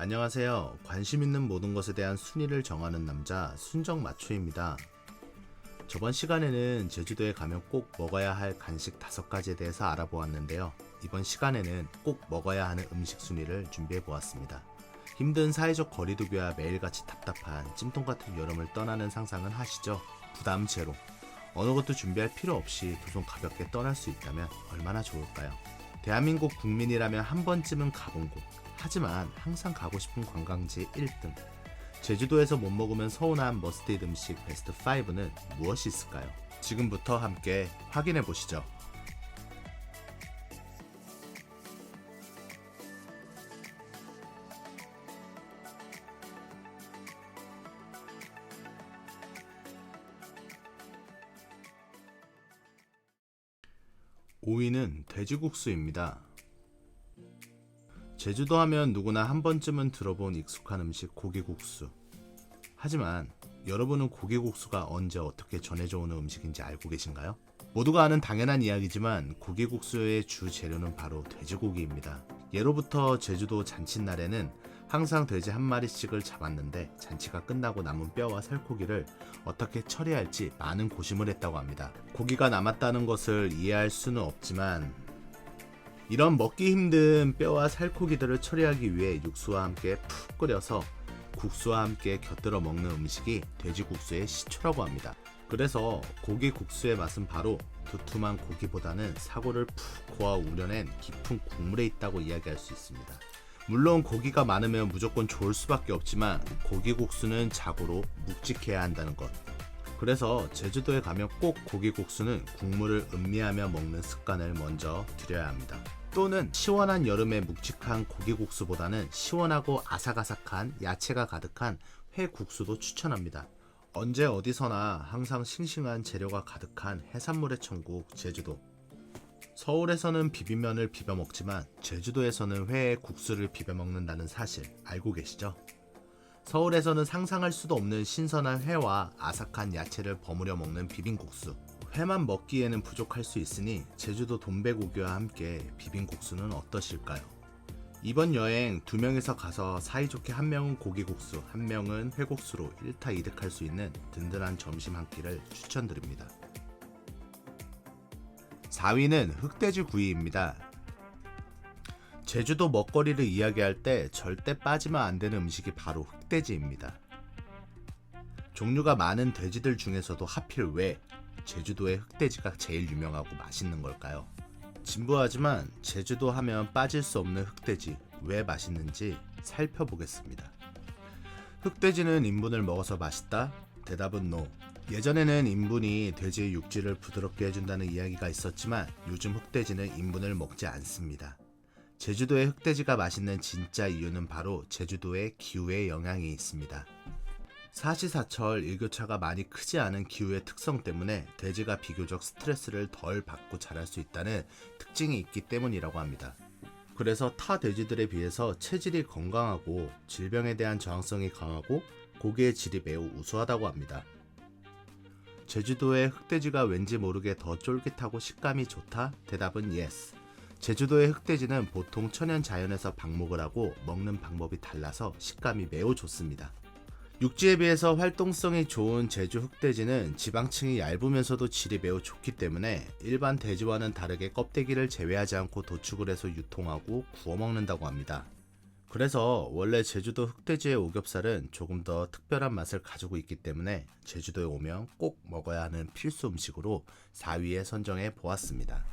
안녕하세요. 관심 있는 모든 것에 대한 순위를 정하는 남자 순정마초입니다. 저번 시간에는 제주도에 가면 꼭 먹어야 할 간식 5가지에 대해서 알아보았는데요. 이번 시간에는 꼭 먹어야 하는 음식 순위를 준비해 보았습니다. 힘든 사회적 거리두기와 매일같이 답답한 찜통 같은 여름을 떠나는 상상은 하시죠? 부담 제로. 어느 것도 준비할 필요 없이 두 손 가볍게 떠날 수 있다면 얼마나 좋을까요? 대한민국 국민이라면 한 번쯤은 가본 곳, 하지만 항상 가고 싶은 관광지 1등. 제주도에서 못 먹으면 서운한 머스트잇 음식 베스트 5는 무엇이 있을까요? 지금부터 함께 확인해 보시죠. (5위는) 돼지국수입니다. 제주도 하면 누구나 한 번쯤은 들어본 익숙한 음식 고기국수. 하지만 여러분은 고기국수가 언제 어떻게 전해져 오는 음식인지 알고 계신가요? 모두가 아는 당연한 이야기지만 고기국수의 주 재료는 바로 돼지고기입니다. 예로부터 제주도 잔칫날에는 항상 돼지 한 마리씩을 잡았는데 잔치가 끝나고 남은 뼈와 살코기를 어떻게 처리할지 많은 고심을 했다고 합니다. 고기가 남았다는 것을 이해할 수는 없지만 이런 먹기 힘든 뼈와 살코기들을 처리하기 위해 육수와 함께 푹 끓여서 국수와 함께 곁들여 먹는 음식이 돼지국수의 시초라고 합니다. 그래서 고기국수의 맛은 바로 두툼한 고기보다는 사골을 푹 고아 우려낸 깊은 국물에 있다고 이야기할 수 있습니다. 물론 고기가 많으면 무조건 좋을 수밖에 없지만 고기국수는 자고로 묵직해야 한다는 것. 그래서 제주도에 가면 꼭 고기국수는 국물을 음미하며 먹는 습관을 먼저 들여야 합니다. 또는 시원한 여름에 묵직한 고기국수보다는 시원하고 아삭아삭한 야채가 가득한 회국수도 추천합니다. 언제 어디서나 항상 싱싱한 재료가 가득한 해산물의 천국 제주도. 서울에서는 비빔면을 비벼 먹지만 제주도에서는 회에 국수를 비벼 먹는다는 사실 알고 계시죠? 서울에서는 상상할 수도 없는 신선한 회와 아삭한 야채를 버무려 먹는 비빔국수. 회만 먹기에는 부족할 수 있으니 제주도 돈베고기와 함께 비빔국수는 어떠실까요? 이번 여행 2명이서 가서 사이좋게 한 명은 고기국수, 한 명은 회국수로 1타2득할 수 있는 든든한 점심 한 끼를 추천드립니다. 4위는 흑돼지 구이입니다. 제주도 먹거리를 이야기할 때 절대 빠지면 안 되는 음식이 바로 흑돼지입니다. 종류가 많은 돼지들 중에서도 하필 왜 제주도의 흑돼지가 제일 유명하고 맛있는 걸까요? 진부하지만 제주도 하면 빠질 수 없는 흑돼지, 왜 맛있는지 살펴보겠습니다. 흑돼지는 인분을 먹어서 맛있다? 대답은 NO. 예전에는 인분이 돼지의 육질을 부드럽게 해준다는 이야기가 있었지만 요즘 흑돼지는 인분을 먹지 않습니다. 제주도의 흑돼지가 맛있는 진짜 이유는 바로 제주도의 기후의 영향이 있습니다. 사시사철 일교차가 많이 크지 않은 기후의 특성 때문에 돼지가 비교적 스트레스를 덜 받고 자랄 수 있다는 특징이 있기 때문이라고 합니다. 그래서 타 돼지들에 비해서 체질이 건강하고 질병에 대한 저항성이 강하고 고기의 질이 매우 우수하다고 합니다. 제주도의 흑돼지가 왠지 모르게 더 쫄깃하고 식감이 좋다? 대답은 yes. 제주도의 흑돼지는 보통 천연 자연에서 방목을 하고 먹는 방법이 달라서 식감이 매우 좋습니다. 육지에 비해서 활동성이 좋은 제주 흑돼지는 지방층이 얇으면서도 질이 매우 좋기 때문에 일반 돼지와는 다르게 껍데기를 제외하지 않고 도축을 해서 유통하고 구워 먹는다고 합니다. 그래서 원래 제주도 흑돼지의 오겹살은 조금 더 특별한 맛을 가지고 있기 때문에 제주도에 오면 꼭 먹어야 하는 필수 음식으로 4위에 선정해 보았습니다.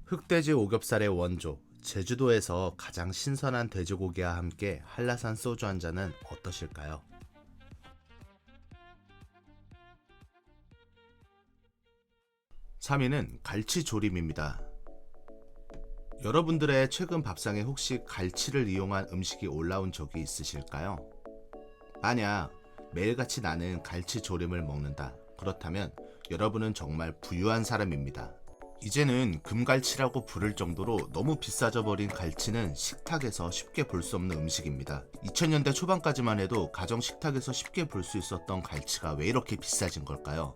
흑돼지 오겹살의 원조, 제주도에서 가장 신선한 돼지고기와 함께 한라산 소주 한 잔은 어떠실까요? 3위는 갈치조림입니다. 여러분들의 최근 밥상에 혹시 갈치를 이용한 음식이 올라온 적이 있으실까요? 만약 매일같이 나는 갈치조림을 먹는다. 그렇다면 여러분은 정말 부유한 사람입니다. 이제는 금갈치라고 부를 정도로 너무 비싸져 버린 갈치는 식탁에서 쉽게 볼 수 없는 음식입니다. 2000년대 초반까지만 해도 가정 식탁에서 쉽게 볼 수 있었던 갈치가 왜 이렇게 비싸진 걸까요?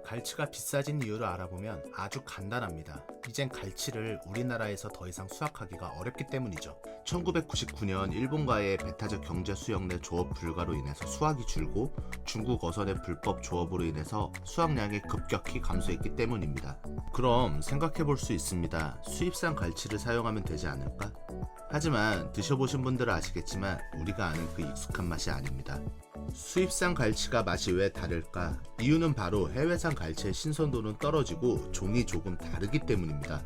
갈치가 비싸진 이유를 알아보면 아주 간단합니다. 이젠 갈치를 우리나라에서 더 이상 수확하기가 어렵기 때문이죠. 1999년 일본과의 배타적 경제 수역 내 조업 불가로 인해서 수확이 줄고 중국 어선의 불법 조업으로 인해서 수확량이 급격히 감소했기 때문입니다. 그럼 생각해 볼 수 있습니다. 수입산 갈치를 사용하면 되지 않을까? 하지만 드셔보신 분들은 아시겠지만 우리가 아는 그 익숙한 맛이 아닙니다. 수입산 갈치가 맛이 왜 다를까? 이유는 바로 해외산 갈치의 신선도는 떨어지고 종이 조금 다르기 때문입니다.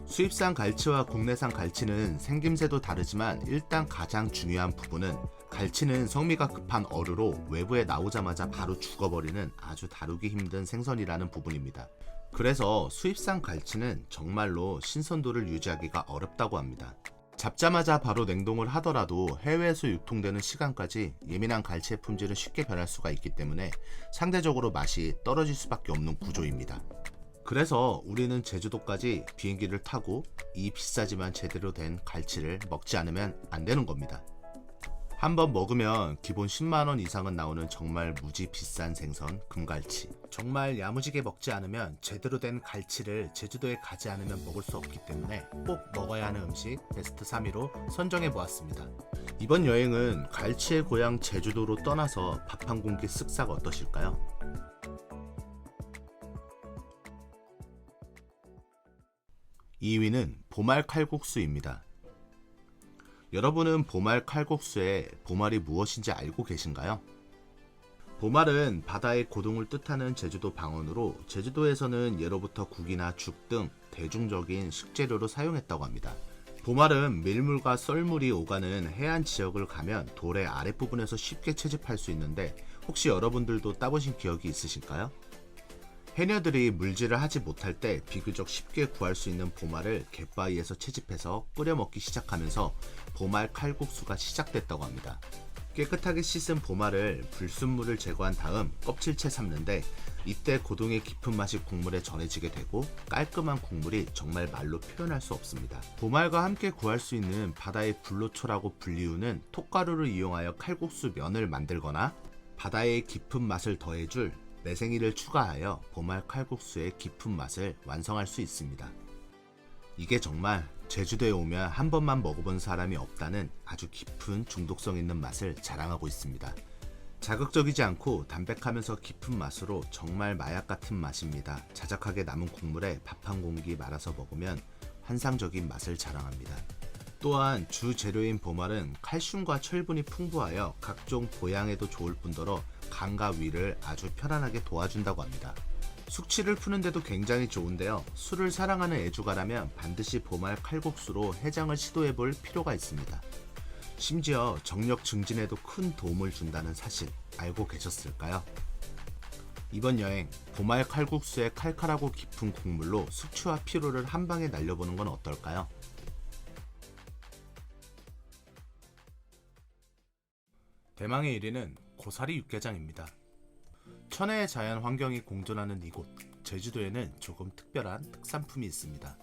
수입산 갈치와 국내산 갈치는 생김새도 다르지만 일단 가장 중요한 부분은 갈치는 성미가 급한 어류로 외부에 나오자마자 바로 죽어버리는 아주 다루기 힘든 생선이라는 부분입니다. 그래서 수입산 갈치는 정말로 신선도를 유지하기가 어렵다고 합니다. 잡자마자 바로 냉동을 하더라도 해외에서 유통되는 시간까지 예민한 갈치의 품질은 쉽게 변할 수가 있기 때문에 상대적으로 맛이 떨어질 수밖에 없는 구조입니다. 그래서 우리는 제주도까지 비행기를 타고 이 비싸지만 제대로 된 갈치를 먹지 않으면 안 되는 겁니다. 한번 먹으면 기본 10만원 이상은 나오는 정말 무지 비싼 생선 금갈치. 정말 야무지게 먹지 않으면 제대로 된 갈치를 제주도에 가지 않으면 먹을 수 없기 때문에 꼭 먹어야 하는 음식 베스트 3위로 선정해 보았습니다. 이번 여행은 갈치의 고향 제주도로 떠나서 밥 한 공기 쓱싹 어떠실까요? 2위는 보말 칼국수입니다. 여러분은 보말 칼국수의 보말이 무엇인지 알고 계신가요? 보말은 바다의 고동을 뜻하는 제주도 방언으로 제주도에서는 예로부터 국이나 죽 등 대중적인 식재료로 사용했다고 합니다. 보말은 밀물과 썰물이 오가는 해안 지역을 가면 돌의 아랫부분에서 쉽게 채집할 수 있는데 혹시 여러분들도 따보신 기억이 있으실까요? 해녀들이 물질을 하지 못할 때 비교적 쉽게 구할 수 있는 보말을 갯바위에서 채집해서 끓여 먹기 시작하면서 보말 칼국수가 시작됐다고 합니다. 깨끗하게 씻은 보말을 불순물을 제거한 다음 껍질째 삶는데 이때 고동의 깊은 맛이 국물에 전해지게 되고 깔끔한 국물이 정말 말로 표현할 수 없습니다. 보말과 함께 구할 수 있는 바다의 불로초라고 불리우는 톡가루를 이용하여 칼국수 면을 만들거나 바다의 깊은 맛을 더해줄 매생이를 추가하여 보말 칼국수의 깊은 맛을 완성할 수 있습니다. 이게 정말 제주도에 오면 한 번만 먹어본 사람이 없다는 아주 깊은 중독성 있는 맛을 자랑하고 있습니다. 자극적이지 않고 담백하면서 깊은 맛으로 정말 마약 같은 맛입니다. 자작하게 남은 국물에 밥 한 공기 말아서 먹으면 환상적인 맛을 자랑합니다. 또한 주 재료인 보말은 칼슘과 철분이 풍부하여 각종 보양에도 좋을 뿐더러 간과 위를 아주 편안하게 도와준다고 합니다. 숙취를 푸는데도 굉장히 좋은데요. 술을 사랑하는 애주가라면 반드시 보말 칼국수로 해장을 시도해볼 필요가 있습니다. 심지어 정력 증진에도 큰 도움을 준다는 사실 알고 계셨을까요? 이번 여행 보말 칼국수의 칼칼하고 깊은 국물로 숙취와 피로를 한 방에 날려보는 건 어떨까요? 대망의 1위는 고사리 육개장입니다. 천혜의 자연 환경이 공존하는 이곳 제주도에는 조금 특별한 특산품이 있습니다.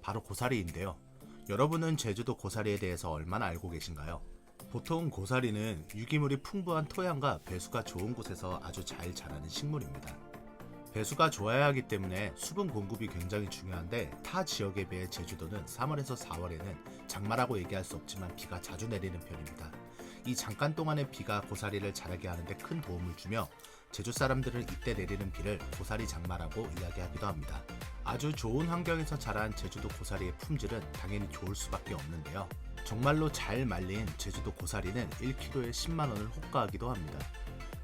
바로 고사리인데요. 여러분은 제주도 고사리에 대해서 얼마나 알고 계신가요? 보통 고사리는 유기물이 풍부한 토양과 배수가 좋은 곳에서 아주 잘 자라는 식물입니다. 배수가 좋아야 하기 때문에 수분 공급이 굉장히 중요한데 타 지역에 비해 제주도는 3월에서 4월에는 장마라고 얘기할 수 없지만 비가 자주 내리는 편입니다. 이 잠깐 동안의 비가 고사리를 자라게 하는데 큰 도움을 주며 제주 사람들은 이때 내리는 비를 고사리 장마라고 이야기하기도 합니다. 아주 좋은 환경에서 자란 제주도 고사리의 품질은 당연히 좋을 수밖에 없는데요. 정말로 잘 말린 제주도 고사리는 1kg에 10만원을 호가하기도 합니다.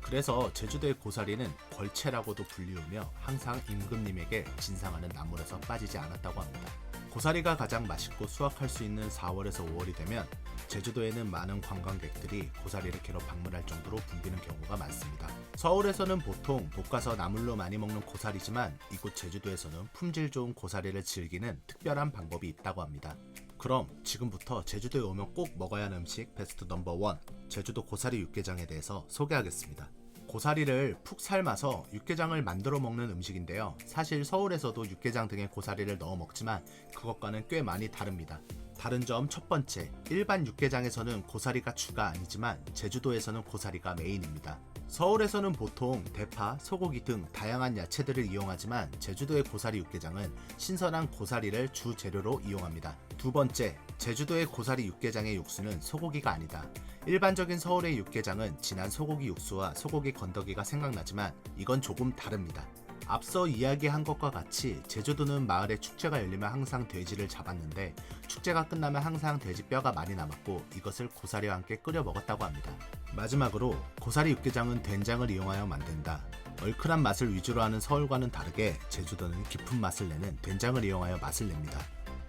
그래서 제주도의 고사리는 걸채라고도 불리우며 항상 임금님에게 진상하는 나물에서 빠지지 않았다고 합니다. 고사리가 가장 맛있고 수확할 수 있는 4월에서 5월이 되면 제주도에는 많은 관광객들이 고사리를 캐러 방문할 정도로 붐비는 경우가 많습니다. 서울에서는 보통 볶아서 나물로 많이 먹는 고사리지만 이곳 제주도에서는 품질 좋은 고사리를 즐기는 특별한 방법이 있다고 합니다. 그럼 지금부터 제주도에 오면 꼭 먹어야 하는 음식 베스트 넘버 1 제주도 고사리 육개장에 대해서 소개하겠습니다. 고사리를 푹 삶아서 육개장을 만들어 먹는 음식인데요. 사실 서울에서도 육개장 등에 고사리를 넣어 먹지만 그것과는 꽤 많이 다릅니다. 다른 점 첫 번째, 일반 육개장에서는 고사리가 주가 아니지만 제주도에서는 고사리가 메인입니다. 서울에서는 보통 대파, 소고기 등 다양한 야채들을 이용하지만 제주도의 고사리 육개장은 신선한 고사리를 주 재료로 이용합니다. 두 번째, 제주도의 고사리 육개장의 육수는 소고기가 아니다. 일반적인 서울의 육개장은 진한 소고기 육수와 소고기 건더기가 생각나지만 이건 조금 다릅니다. 앞서 이야기한 것과 같이 제주도는 마을에 축제가 열리면 항상 돼지를 잡았는데 축제가 끝나면 항상 돼지 뼈가 많이 남았고 이것을 고사리와 함께 끓여 먹었다고 합니다. 마지막으로 고사리 육개장은 된장을 이용하여 만든다. 얼큰한 맛을 위주로 하는 서울과는 다르게 제주도는 깊은 맛을 내는 된장을 이용하여 맛을 냅니다.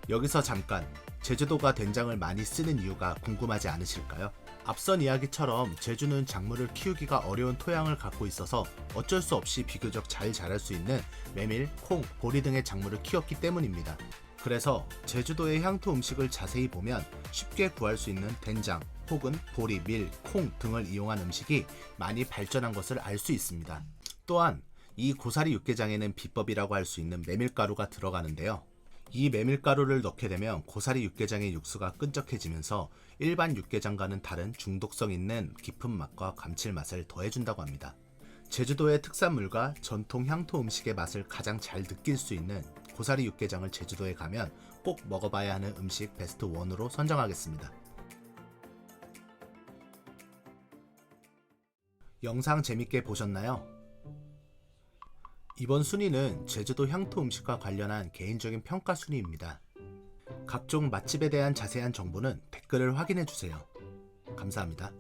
여기서 잠깐, 제주도가 된장을 많이 쓰는 이유가 궁금하지 않으실까요? 앞선 이야기처럼 제주는 작물을 키우기가 어려운 토양을 갖고 있어서 어쩔 수 없이 비교적 잘 자랄 수 있는 메밀, 콩, 보리 등의 작물을 키웠기 때문입니다. 그래서 제주도의 향토 음식을 자세히 보면 쉽게 구할 수 있는 된장 혹은 보리, 밀, 콩 등을 이용한 음식이 많이 발전한 것을 알 수 있습니다. 또한 이 고사리 육개장에는 비법이라고 할 수 있는 메밀가루가 들어가는데요. 이 메밀가루를 넣게 되면 고사리 육개장의 육수가 끈적해지면서 일반 육개장과는 다른 중독성 있는 깊은 맛과 감칠맛을 더해준다고 합니다. 제주도의 특산물과 전통 향토 음식의 맛을 가장 잘 느낄 수 있는 고사리 육개장을 제주도에 가면 꼭 먹어봐야 하는 음식 베스트 1으로 선정하겠습니다. 영상 재밌게 보셨나요? 이번 순위는 제주도 향토 음식과 관련한 개인적인 평가 순위입니다. 각종 맛집에 대한 자세한 정보는 댓글을 확인해주세요. 감사합니다.